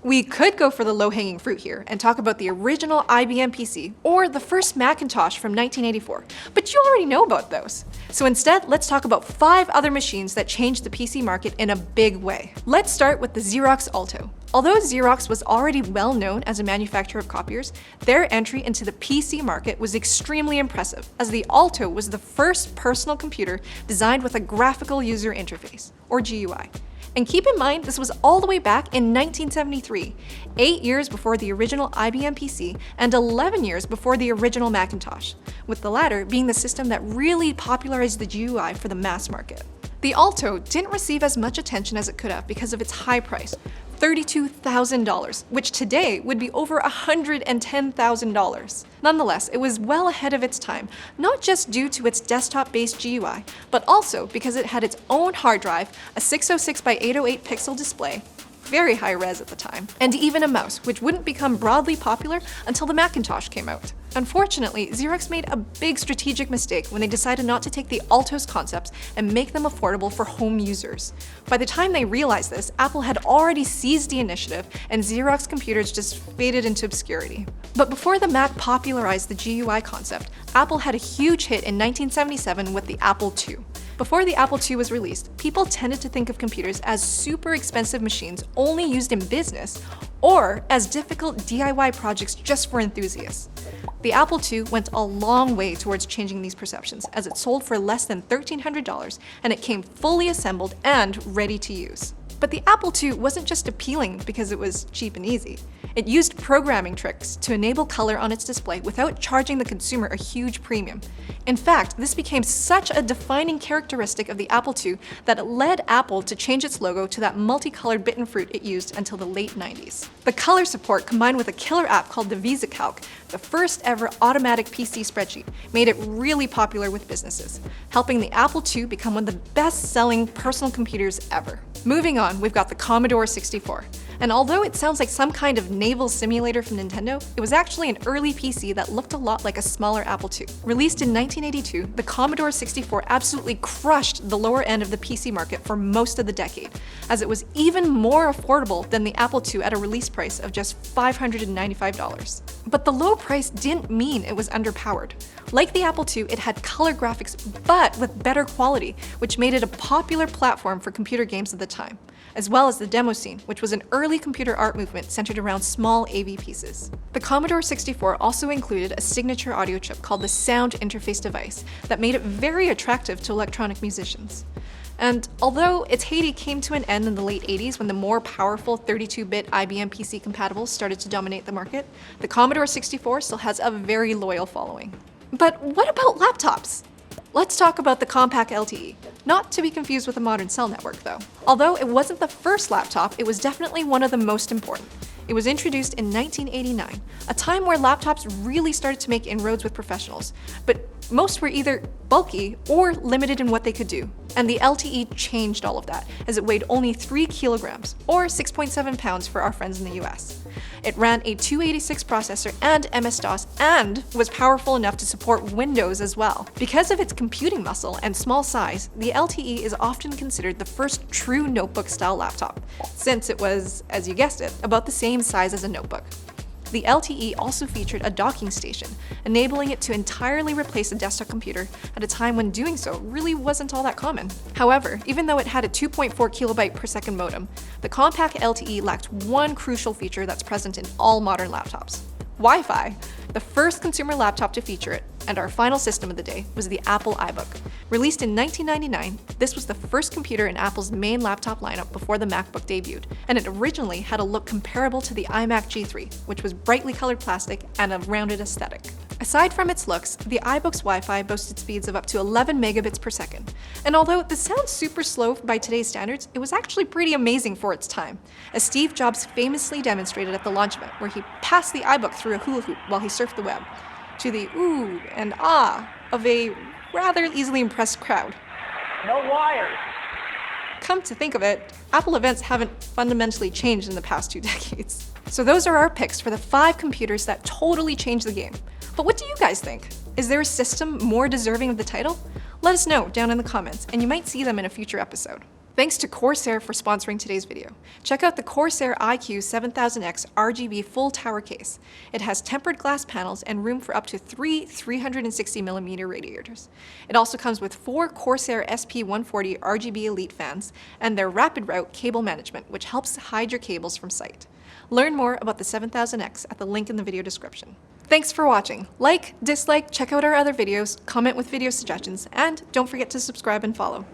We could go for the low-hanging fruit here and talk about the original IBM PC or the first Macintosh from 1984, but you already know about those. So instead, let's talk about 5 other machines that changed the PC market in a big way. Let's start with the Xerox Alto. Although Xerox was already well known as a manufacturer of copiers, their entry into the PC market was extremely impressive, as the Alto was the first personal computer designed with a graphical user interface, or GUI. And keep in mind, this was all the way back in 1973, 8 years before the original IBM PC and 11 years before the original Macintosh, with the latter being the system that really popularized the GUI for the mass market. The Alto didn't receive as much attention as it could have because of its high price, $32,000, which today would be over $110,000. Nonetheless, it was well ahead of its time, not just due to its desktop-based GUI, but also because it had its own hard drive, a 606 by 808 pixel display, very high res at the time, and even a mouse, which wouldn't become broadly popular until the Macintosh came out. Unfortunately, Xerox made a big strategic mistake when they decided not to take the Alto's concepts and make them affordable for home users. By the time they realized this, Apple had already seized the initiative and Xerox computers just faded into obscurity. But before the Mac popularized the GUI concept, Apple had a huge hit in 1977 with the Apple II. Before the Apple II was released, people tended to think of computers as super expensive machines only used in business, or as difficult DIY projects just for enthusiasts. The Apple II went a long way towards changing these perceptions, as it sold for less than $1,300 and it came fully assembled and ready to use. But the Apple II wasn't just appealing because it was cheap and easy. It used programming tricks to enable color on its display without charging the consumer a huge premium. In fact, this became such a defining characteristic of the Apple II that it led Apple to change its logo to that multicolored bitten fruit it used until the late 90s. The color support, combined with a killer app called the VisaCalc, the first ever automatic PC spreadsheet, made it really popular with businesses, helping the Apple II become one of the best-selling personal computers ever. Moving on, we've got the Commodore 64. And although it sounds like some kind of naval simulator from Nintendo, it was actually an early PC that looked a lot like a smaller Apple II. Released in 1982, the Commodore 64 absolutely crushed the lower end of the PC market for most of the decade, as it was even more affordable than the Apple II at a release price of just $595. But the low price didn't mean it was underpowered. Like the Apple II, it had color graphics, but with better quality, which made it a popular platform for computer games at the time, as well as the demo scene, which was an early computer art movement centered around small AV pieces. The Commodore 64 also included a signature audio chip called the Sound Interface Device that made it very attractive to electronic musicians. And although its heyday came to an end in the late 80s when the more powerful 32-bit IBM PC compatibles started to dominate the market, the Commodore 64 still has a very loyal following. But what about laptops? Let's talk about the Compaq LTE, not to be confused with a modern cell network though. Although it wasn't the first laptop, it was definitely one of the most important. It was introduced in 1989, a time where laptops really started to make inroads with professionals, but most were either bulky or limited in what they could do. And the LTE changed all of that, as it weighed only 3 kilograms, or 6.7 pounds for our friends in the US. It ran a 286 processor and MS-DOS, and was powerful enough to support Windows as well. Because of its computing muscle and small size, the LTE is often considered the first true notebook-style laptop, since it was, as you guessed it, about the same size as a notebook. The LTE also featured a docking station, enabling it to entirely replace a desktop computer at a time when doing so really wasn't all that common. However, even though it had a 2.4 kilobyte per second modem, the Compaq LTE lacked one crucial feature that's present in all modern laptops: Wi-Fi. The first consumer laptop to feature it, and our final system of the day, was the Apple Ibook. Released in 1999, this was the first computer in Apple's main laptop lineup before the MacBook debuted, and it originally had a look comparable to the iMac G3, which was brightly colored plastic and a rounded aesthetic. Aside from its looks, the iBook's Wi-Fi boasted speeds of up to 11 megabits per second. And although this sounds super slow by today's standards, it was actually pretty amazing for its time, as Steve Jobs famously demonstrated at the launch event, where he passed the iBook through a hula hoop while he surfed the web, to the ooh and ah of a rather easily impressed crowd. No wires. Come to think of it, Apple events haven't fundamentally changed in the past 2 decades. So those are our picks for the 5 computers that totally changed the game. But what do you guys think? Is there a system more deserving of the title? Let us know down in the comments, and you might see them in a future episode. Thanks to Corsair for sponsoring today's video. Check out the Corsair Iq 7000X RGB full tower case. It has tempered glass panels and room for up to 3 360mm radiators. It also comes with 4 Corsair SP140 RGB Elite fans and their rapid route cable management, which helps hide your cables from sight. Learn more about the 7000X at the link in the video description. Thanks for watching. Like, dislike, check out our other videos, comment with video suggestions, and don't forget to subscribe and follow.